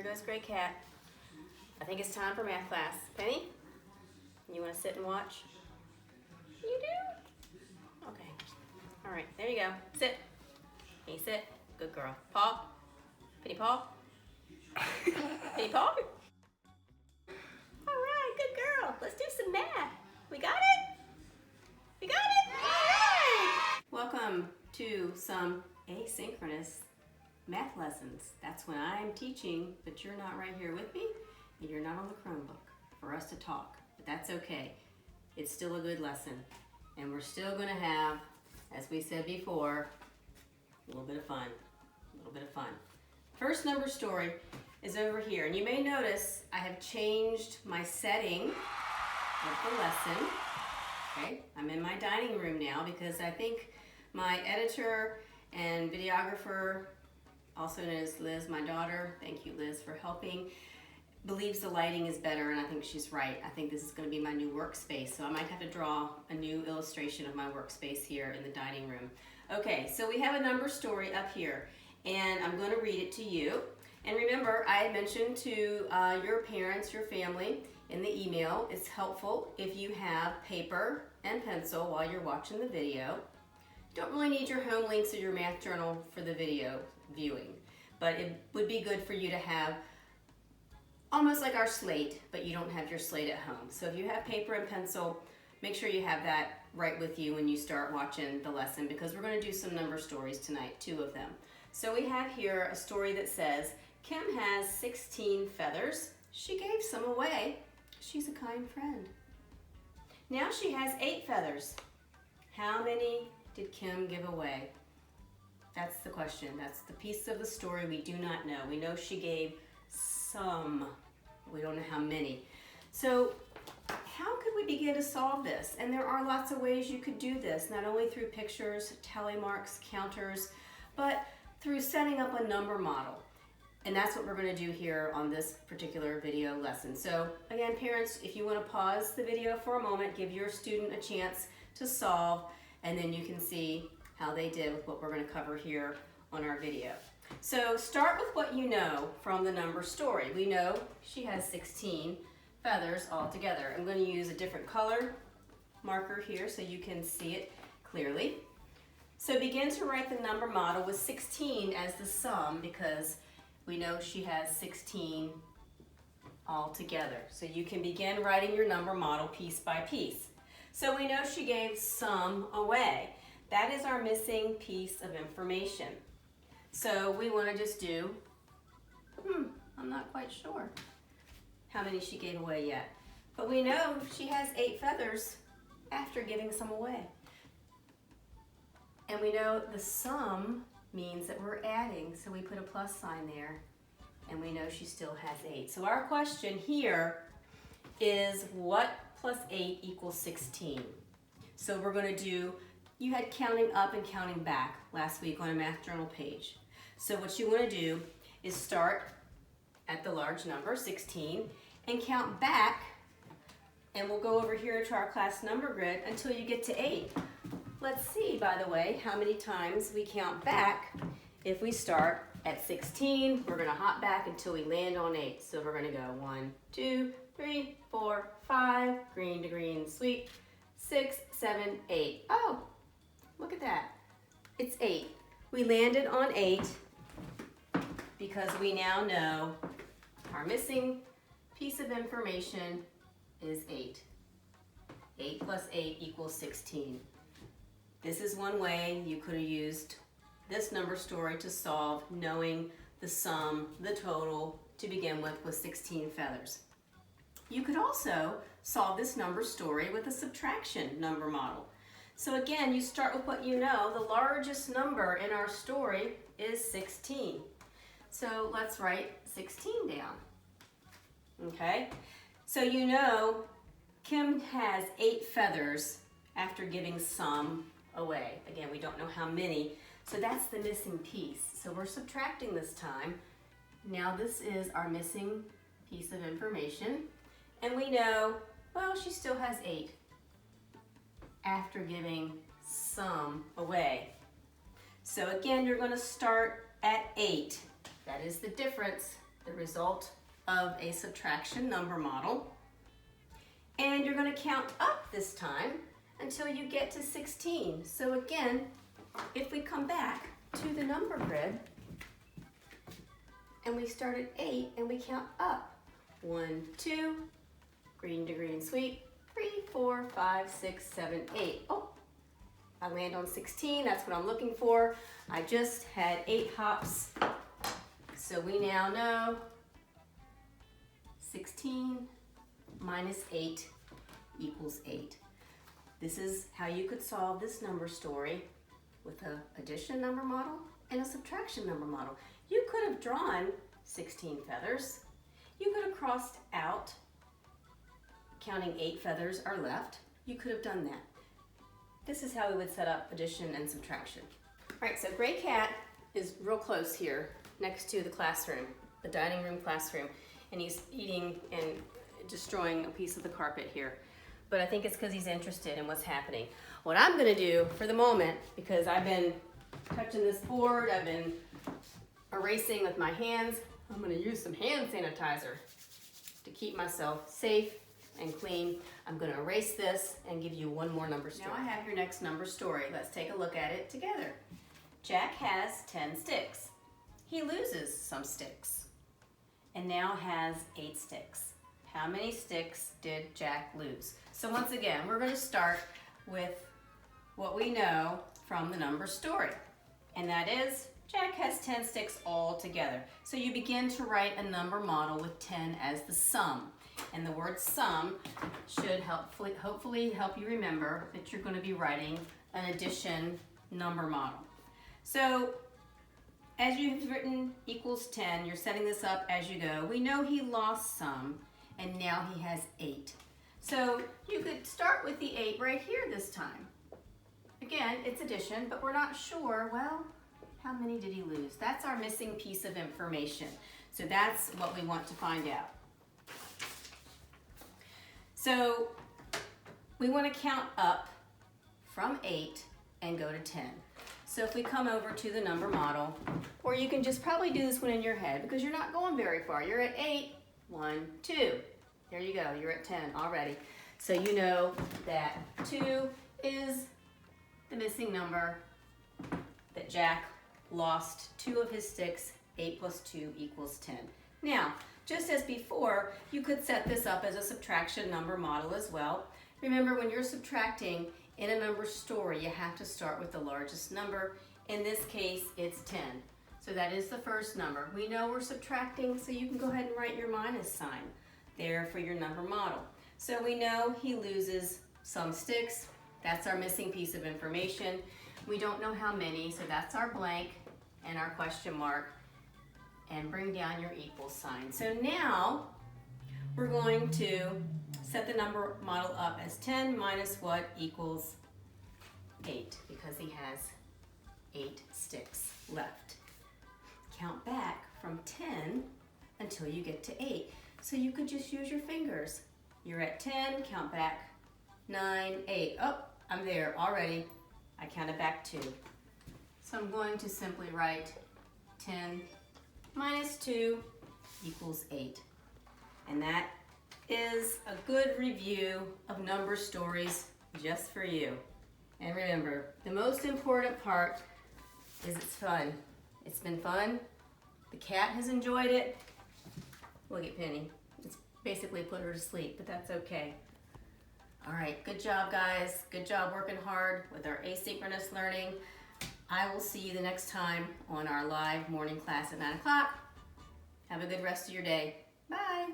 goes Gray Cat. I think it's time for math class. Penny, you want to sit and watch? You do? Okay. All right, there you go. Sit. Penny, sit. Good girl. Paw. Penny, paw. Penny, paw. All right, good girl. Let's do some math. We got it? We got it? All right. Welcome to some asynchronous math lessons. That's when I'm teaching, but you're not right here with me, and you're not on the Chromebook for us to talk. But that's okay. It's still a good lesson, and we're still going to have, as we said before, a little bit of fun. A little bit of fun. First number story is over here, and you may notice I have changed my setting of the lesson. Okay, I'm in my dining room now because I think my editor and videographer, also known as Liz, my daughter, thank you Liz for helping, believes the lighting is better, and I think she's right. I think this is going to be my new workspace, so I might have to draw a new illustration of my workspace here in the dining room. Okay, so we have a number story up here, and I'm going to read it to you. And remember, I had mentioned to your parents, your family, in the email, it's helpful if you have paper and pencil while you're watching the video. You don't really need your home links or your math journal for the video viewing, but it would be good for you to have almost like our slate, but you don't have your slate at home. So if you have paper and pencil, make sure you have that right with you when you start watching the lesson, because we're going to do some number stories tonight, 2 of them. So we have here a story that says, Kim has 16 feathers. She gave some away. She's a kind friend. Now she has 8 feathers. How many did Kim give away? That's the question. That's the piece of the story we do not know. We know she gave some. We don't know how many. So how could we begin to solve this? And there are lots of ways you could do this, not only through pictures, tally marks, counters, but through setting up a number model. And that's what we're going to do here on this particular video lesson. So again, parents, if you want to pause the video for a moment, give your student a chance to solve, and then you can see how they did with what we're going to cover here on our video. So start with what you know from the number story. We know she has 16 feathers all together. I'm going to use a different color marker here so you can see it clearly. So begin to write the number model with 16 as the sum, because we know she has 16 all together. So you can begin writing your number model piece by piece. So we know she gave some away. That is our missing piece of information. So we want to just do, I'm not quite sure how many she gave away yet. But we know she has 8 feathers after giving some away. And we know the sum means that we're adding, so we put a plus sign there, and we know she still has 8. So our question here is, what plus 8 equals 16? So we're going to do, you had counting up and counting back last week on a math journal page. So what you want to do is start at the large number, 16, and count back, and we'll go over here to our class number grid until you get to 8. Let's see, by the way, how many times we count back. If we start at 16, we're going to hop back until we land on 8. So we're going to go 1, 2, 3, 4, 5, green to green, sweet, 6, 7, 8. Oh, look at that. It's 8. We landed on 8 because we now know our missing piece of information is 8. 8 plus 8 equals 16. This is one way you could have used this number story to solve, knowing the sum, the total, to begin with 16 feathers. You could also solve this number story with a subtraction number model. So again, you start with what you know. The largest number in our story is 16. So let's write 16 down. Okay? So you know Kim has 8 feathers after giving some away. Again, we don't know how many, so that's the missing piece. So we're subtracting this time. Now this is our missing piece of information, and we know, well, she still has 8 after giving some away. So again, you're going to start at 8. That is the difference the result of a subtraction number model. And you're going to count up this time until you get to 16. So again, if we come back to the number grid and we start at 8 and we count up 1, 2, green to green sweep, 3, 4, 5, 6, 7, 8. Oh, I land on 16, that's what I'm looking for. I just had 8 hops. So we now know 16 minus 8 equals 8. This is how you could solve this number story with an addition number model and a subtraction number model. You could have drawn 16 feathers. You could have crossed out, counting 8 feathers are left. You could have done that. This is how we would set up addition and subtraction. All right, so Gray Cat is real close here next to the classroom, the dining room classroom, and he's eating and destroying a piece of the carpet here. But I think it's because he's interested in what's happening. What I'm gonna do for the moment, because I've been touching this board, I've been erasing with my hands, I'm gonna use some hand sanitizer to keep myself safe and clean. I'm gonna erase this and give you one more number story. Now I have your next number story. Let's take a look at it together. Jack has 10 sticks. He loses some sticks and now has 8 sticks. How many sticks did Jack lose? So once again, we're going to start with what we know from the number story. And that is, Jack has 10 sticks all together. So you begin to write a number model with 10 as the sum. And the word sum should hopefully help you remember that you're going to be writing an addition number model. So as you've written equals 10, you're setting this up as you go. We know he lost some, and now he has 8. So you could start with the 8 right here this time. Again, it's addition, but we're not sure, well, how many did he lose? That's our missing piece of information. So that's what we want to find out. So we want to count up from 8 and go to 10. So if we come over to the number model, or you can just probably do this one in your head because you're not going very far. You're at 8, 1, 2. There you go, you're at 10 already. So you know that 2 is the missing number, that Jack lost 2 of his sticks. 8 plus 2 equals 10. Now, just as before, you could set this up as a subtraction number model as well. Remember, when you're subtracting in a number story, you have to start with the largest number. In this case, it's 10. So that is the first number. We know we're subtracting, so you can go ahead and write your minus sign there for your number model. So we know he loses some sticks. That's our missing piece of information. We don't know how many, so that's our blank and our question mark. And bring down your equal sign. So now we're going to set the number model up as 10 minus what equals 8, because he has 8 sticks left. Count back from 10 until you get to 8. So you could just use your fingers. You're at 10, count back 9, 8. Oh, I'm there already. I counted back 2. So I'm going to simply write 10 minus 2 equals 8. And that is a good review of number stories just for you. And remember, the most important part is it's fun. It's been fun. The cat has enjoyed it. Look at Penny. It's basically put her to sleep, but that's okay. All right, good job, guys. Good job working hard with our asynchronous learning. I will see you the next time on our live morning class at 9 o'clock. Have a good rest of your day. Bye.